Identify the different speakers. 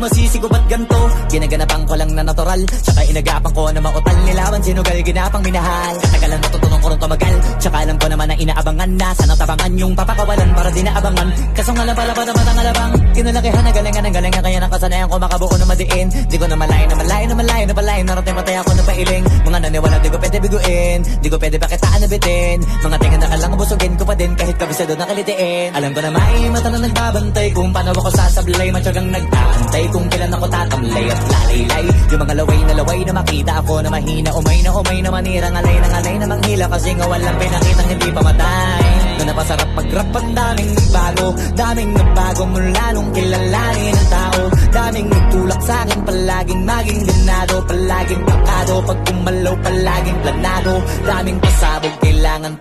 Speaker 1: masisigo ba't ganto? Ginaganapan ko lang na natural, tsaka inagapan ko na mautal. Nilawan sinugal, ginapang minahal. Katagalan natutunan ko rin tumagal, tsaka alam ko naman na inaabangan na. Sana tabangan yung papakawalan para di naabangan. Kaso nga lang pala naman ang alabang kinalakihan na galingan ng galingan. Kaya nakasanayan ko makabuo na madiin. Di ko na malayo na malayo na malayo na malayo. Narating patay ako na pailing. Mga naniwala di ko pwede biguin, di ko pwede pakitaan na bitin. Mga tinga na kalang busugin ko pa din kahit kabisado na kalitiin. Alam ko na may mata na nagbabantay kung paano ako sasablay. Matyagang nag-aantay kung kailan ako tatamlay at lalaylay. Yung mga laway na makita ako na mahina. Umay na manirang alay na manghila. Kasi nga walang pinakitang hindi pamatay. Na napasarap pag-rap ang daming nagbago. Daming nagbago mula nung kilalanin ang tao. Daming nagtulak sa'kin palaging maging ganado. Palaging pakado pag kumalaw palaging planado. Daming pasabog kailangan